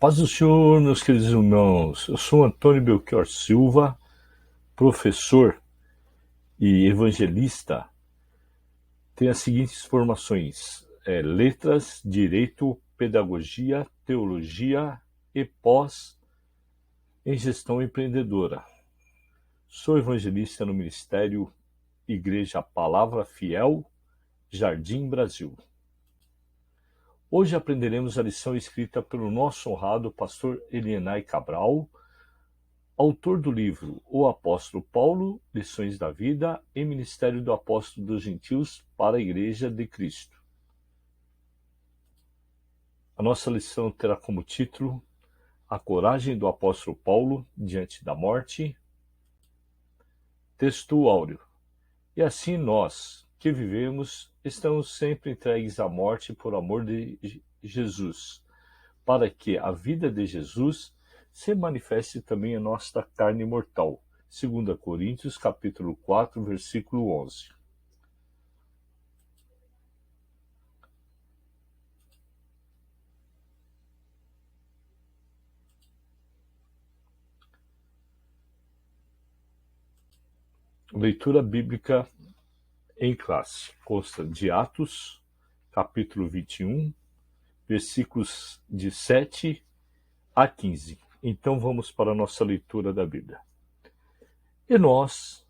Paz do Senhor, meus queridos irmãos. Eu sou Antônio Belchior Silva, professor e evangelista. Tenho as seguintes formações: letras, direito, pedagogia, teologia e pós em gestão empreendedora. Sou evangelista no Ministério Igreja Palavra Fiel, Jardim Brasil. Hoje aprenderemos a lição escrita pelo nosso honrado pastor Elienay Cabral, autor do livro O Apóstolo Paulo, Lições da Vida e Ministério do Apóstolo dos Gentios para a Igreja de Cristo. A nossa lição terá como título A Coragem do Apóstolo Paulo diante da morte. Texto áureo. E assim nós, que vivemos, estamos sempre entregues à morte por amor de Jesus, para que a vida de Jesus se manifeste também em nossa carne mortal. 2 Coríntios, capítulo 4, versículo 11. Leitura bíblica em classe. Consta de Atos, capítulo 21, versículos de 7 a 15. Então vamos para a nossa leitura da Bíblia. E nós,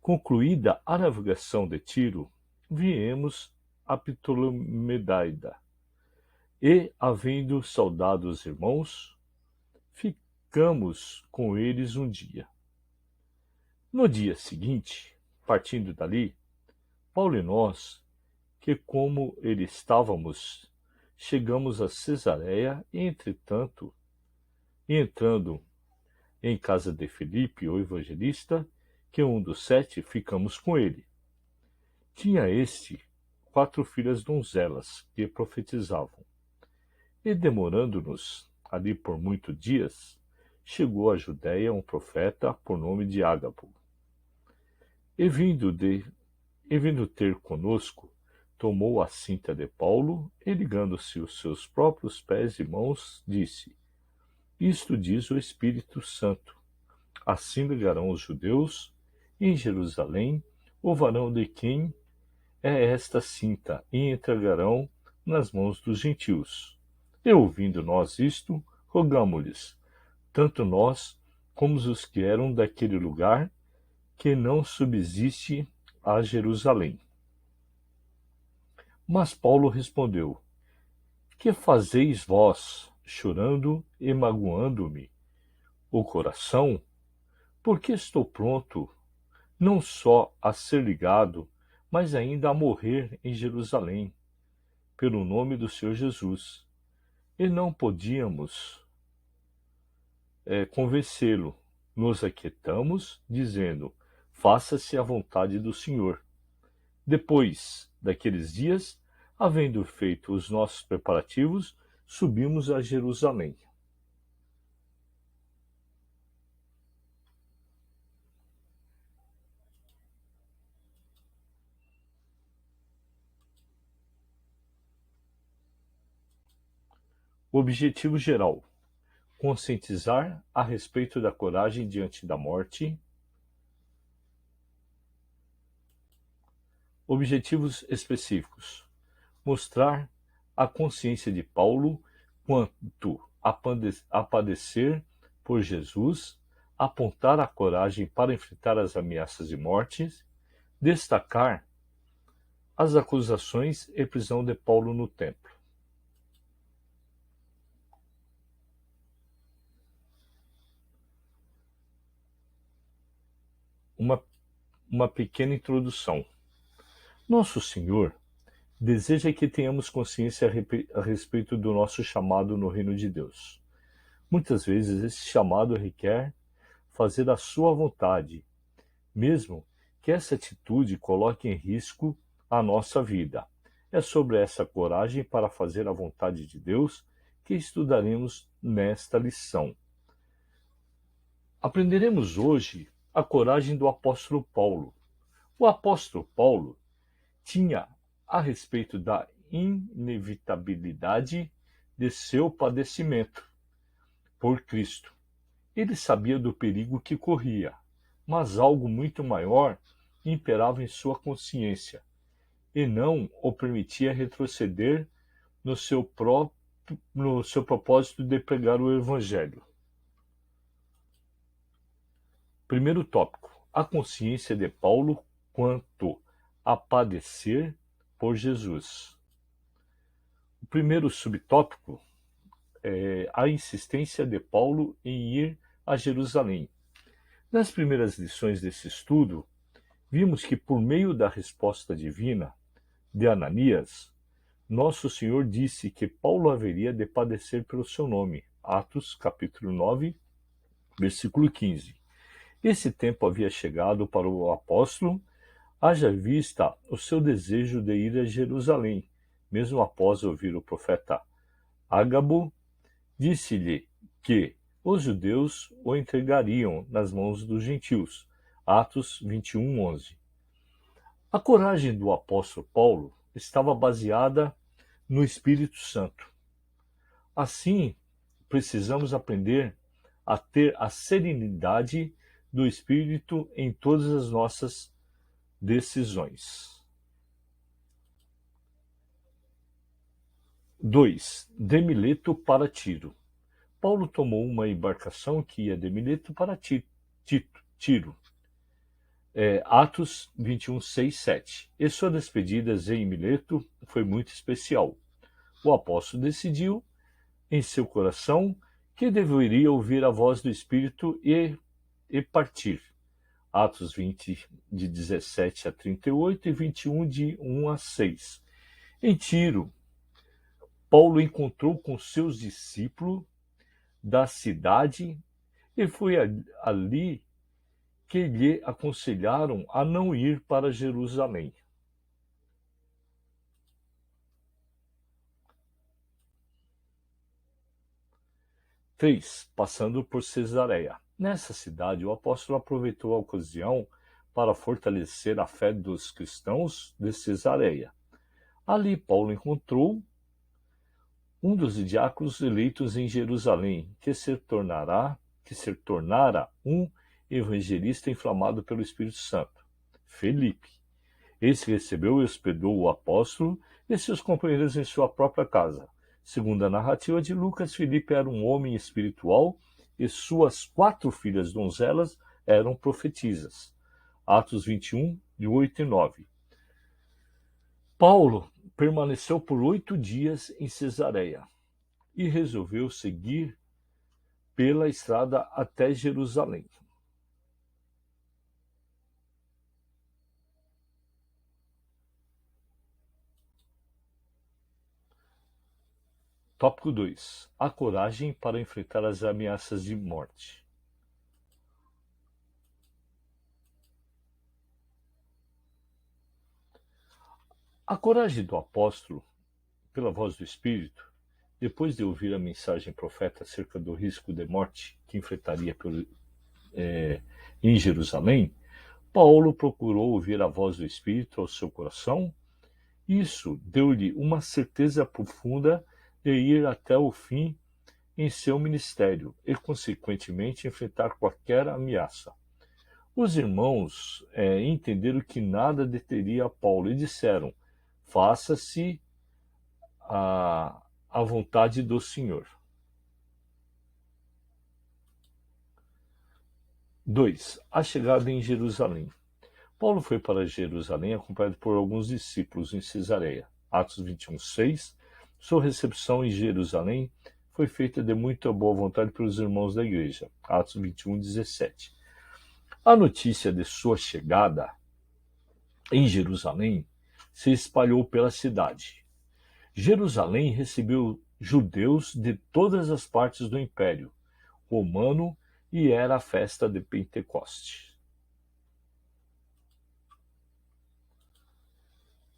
concluída a navegação de Tiro, viemos a Ptolomedaida, e, havendo saudado os irmãos, ficamos com eles um dia. No dia seguinte, partindo dali, Paulo e nós, que como ele estávamos, chegamos a Cesareia, e entretanto, entrando em casa de Filipe, o evangelista, que um dos 7, ficamos com ele. Tinha este 4 filhas donzelas que profetizavam. E demorando-nos ali por muitos dias, chegou à Judéia um profeta por nome de Ágabo. E vindo ter conosco, tomou a cinta de Paulo e, ligando-se os seus próprios pés e mãos, disse: Isto diz o Espírito Santo. Assim ligarão os judeus em Jerusalém o varão de quem é esta cinta, e entregarão nas mãos dos gentios. E ouvindo nós isto, rogamo-lhes, tanto nós como os que eram daquele lugar, que não subsiste a Jerusalém. Mas Paulo respondeu: Que fazeis vós, chorando e magoando-me o coração? Porque estou pronto, não só a ser ligado, mas ainda a morrer em Jerusalém, pelo nome do Senhor Jesus. E não podíamos convencê-lo. Nos aquietamos, dizendo: Faça-se a vontade do Senhor. Depois daqueles dias, havendo feito os nossos preparativos, subimos a Jerusalém. O objetivo geral: conscientizar a respeito da coragem diante da morte. Objetivos específicos: mostrar a consciência de Paulo quanto a padecer por Jesus, apontar a coragem para enfrentar as ameaças de morte, destacar as acusações e prisão de Paulo no templo. Uma pequena introdução. Nosso Senhor deseja que tenhamos consciência a respeito do nosso chamado no reino de Deus. Muitas vezes esse chamado requer fazer a sua vontade, mesmo que essa atitude coloque em risco a nossa vida. É sobre essa coragem para fazer a vontade de Deus que estudaremos nesta lição. Aprenderemos hoje a coragem do apóstolo Paulo. O apóstolo Paulo tinha, a respeito da inevitabilidade de seu padecimento por Cristo. Ele sabia do perigo que corria, mas algo muito maior imperava em sua consciência e não o permitia retroceder no seu propósito de pregar o Evangelho. Primeiro tópico: a consciência de Paulo quanto a padecer por Jesus. O primeiro subtópico é a insistência de Paulo em ir a Jerusalém. Nas primeiras lições desse estudo, vimos que por meio da resposta divina de Ananias, nosso Senhor disse que Paulo haveria de padecer pelo seu nome. Atos, capítulo 9, versículo 15. Esse tempo havia chegado para o apóstolo, haja vista o seu desejo de ir a Jerusalém. Mesmo após ouvir o profeta Ágabo, disse-lhe que os judeus o entregariam nas mãos dos gentios. Atos 21, 11. A coragem do apóstolo Paulo estava baseada no Espírito Santo. Assim, precisamos aprender a ter a serenidade do Espírito em todas as nossas decisões. 2. De Mileto para Tiro. Paulo tomou uma embarcação que ia de Mileto para Tiro. Atos 21, 6, 7. E sua despedida em Mileto foi muito especial. O apóstolo decidiu, em seu coração, que deveria ouvir a voz do Espírito e partir. Atos 20, de 17 a 38 e 21, de 1 a 6. Em Tiro, Paulo encontrou com seus discípulos da cidade e foi ali que lhe aconselharam a não ir para Jerusalém. Passando por Cesareia. Nessa cidade, o apóstolo aproveitou a ocasião para fortalecer a fé dos cristãos de Cesareia. Ali, Paulo encontrou um dos diáconos eleitos em Jerusalém, que se tornara um evangelista inflamado pelo Espírito Santo, Felipe. Esse recebeu e hospedou o apóstolo e seus companheiros em sua própria casa. Segundo a narrativa de Lucas, Felipe era um homem espiritual e suas 4 filhas donzelas eram profetisas. Atos 21, de 8 e 9. Paulo permaneceu por 8 dias em Cesareia e resolveu seguir pela estrada até Jerusalém. Tópico 2. A coragem para enfrentar as ameaças de morte. A coragem do apóstolo, pela voz do Espírito, depois de ouvir a mensagem profeta acerca do risco de morte que enfrentaria em Jerusalém, Paulo procurou ouvir a voz do Espírito ao seu coração. Isso deu-lhe uma certeza profunda de ir até o fim em seu ministério e, consequentemente, enfrentar qualquer ameaça. Os irmãos entenderam que nada deteria Paulo e disseram: faça-se a vontade do Senhor. 2. A chegada em Jerusalém. Paulo foi para Jerusalém acompanhado por alguns discípulos em Cesareia. Atos 21, 6. Sua recepção em Jerusalém foi feita de muita boa vontade pelos irmãos da igreja. Atos 21, 17. A notícia de sua chegada em Jerusalém se espalhou pela cidade. Jerusalém recebeu judeus de todas as partes do Império Romano e era a festa de Pentecoste.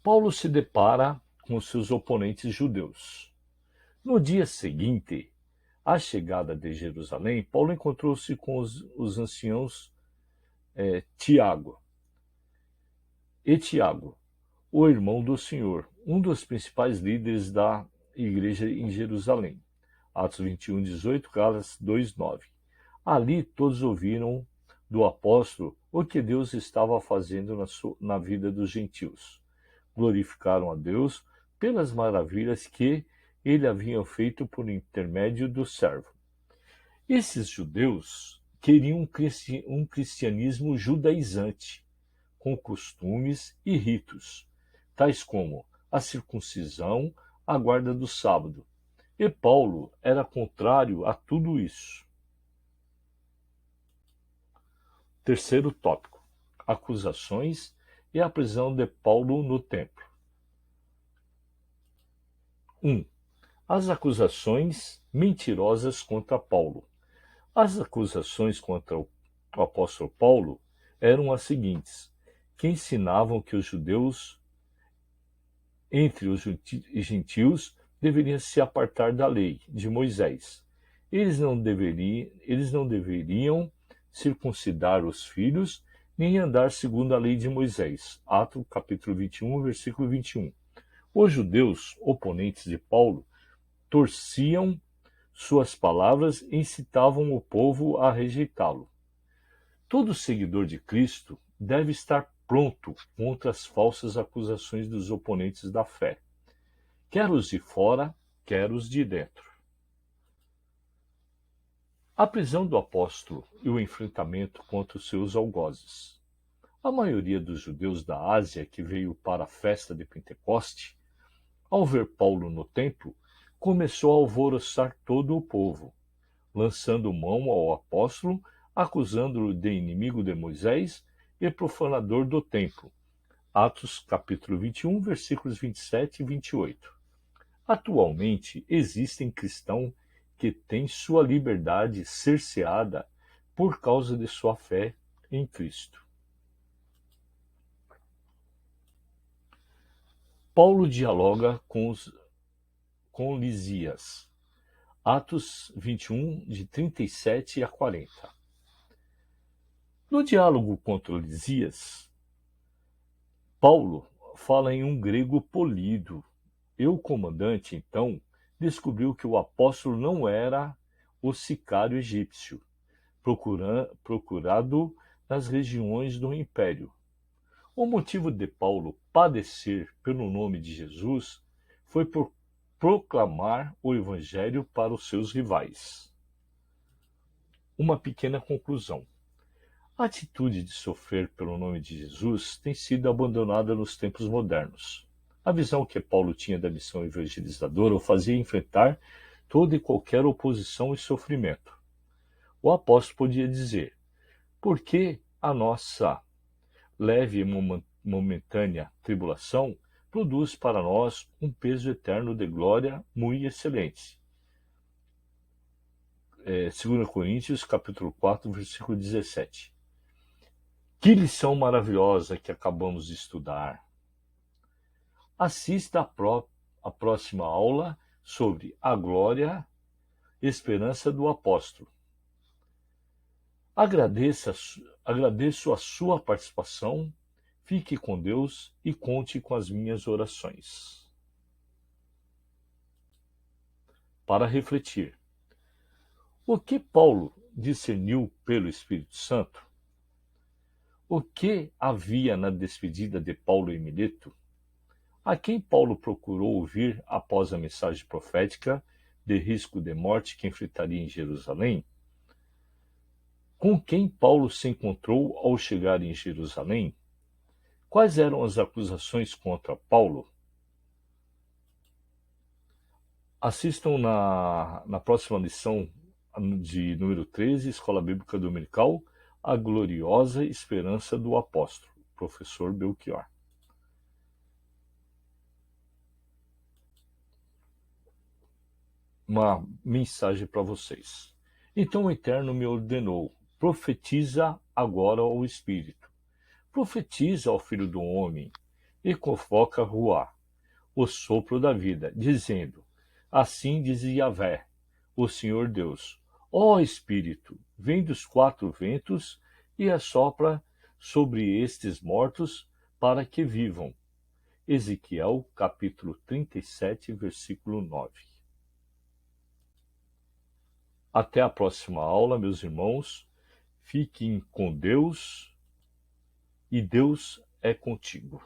Paulo se depara com seus oponentes judeus. No dia seguinte à chegada de Jerusalém, Paulo encontrou-se com os anciãos Tiago, o irmão do Senhor, um dos principais líderes da igreja em Jerusalém. Atos 21:18, Gálatas 2:9. Ali todos ouviram do apóstolo o que Deus estava fazendo na vida dos gentios. Glorificaram a Deus pelas maravilhas que ele havia feito por intermédio do servo. Esses judeus queriam um cristianismo judaizante, com costumes e ritos, tais como a circuncisão, a guarda do sábado. E Paulo era contrário a tudo isso. Terceiro tópico: acusações e a prisão de Paulo no templo. 1. As acusações mentirosas contra Paulo. As acusações contra o apóstolo Paulo eram as seguintes: que ensinavam que os judeus, entre os gentios, deveriam se apartar da lei de Moisés. Eles não deveriam circuncidar os filhos, nem andar segundo a lei de Moisés. Atos capítulo 21, versículo 21. Os judeus, oponentes de Paulo, torciam suas palavras e incitavam o povo a rejeitá-lo. Todo seguidor de Cristo deve estar pronto contra as falsas acusações dos oponentes da fé, quer os de fora, quer os de dentro. A prisão do apóstolo e o enfrentamento contra os seus algozes. A maioria dos judeus da Ásia que veio para a festa de Pentecoste, ao ver Paulo no templo, começou a alvoroçar todo o povo, lançando mão ao apóstolo, acusando-o de inimigo de Moisés e profanador do templo. Atos capítulo 21, versículos 27 e 28. Atualmente, existem cristãos que têm sua liberdade cerceada por causa de sua fé em Cristo. Paulo dialoga com Lisias. Atos 21, de 37 a 40. No diálogo contra Lisias, Paulo fala em um grego polido. E o comandante, então, descobriu que o apóstolo não era o sicário egípcio, procurado nas regiões do império. O motivo de Paulo padecer pelo nome de Jesus foi por proclamar o evangelho para os seus rivais. Uma pequena conclusão. A atitude de sofrer pelo nome de Jesus tem sido abandonada nos tempos modernos. A visão que Paulo tinha da missão evangelizadora o fazia enfrentar toda e qualquer oposição e sofrimento. O apóstolo podia dizer: por que a nossa leve e momentânea tribulação produz para nós um peso eterno de glória muito excelente. 2 Coríntios, capítulo 4, versículo 17. Que lição maravilhosa que acabamos de estudar! Assista à próxima aula sobre a glória e esperança do apóstolo. Agradeço a sua participação, fique com Deus e conte com as minhas orações. Para refletir. O que Paulo discerniu pelo Espírito Santo? O que havia na despedida de Paulo em Mileto? A quem Paulo procurou ouvir após a mensagem profética de risco de morte que enfrentaria em Jerusalém? Com quem Paulo se encontrou ao chegar em Jerusalém? Quais eram as acusações contra Paulo? Assistam na próxima lição de número 13, Escola Bíblica Dominical, A Gloriosa Esperança do Apóstolo, professor Belchior. Uma mensagem para vocês. Então o Eterno me ordenou: profetiza agora ao Espírito. Profetiza ao Filho do Homem e convoca Ruá, o sopro da vida, dizendo: assim diz Yahvé, o Senhor Deus: ó Espírito, vem dos quatro ventos e assopra sobre estes mortos para que vivam. Ezequiel, capítulo 37, versículo 9. Até a próxima aula, meus irmãos. Fiquem com Deus e Deus é contigo.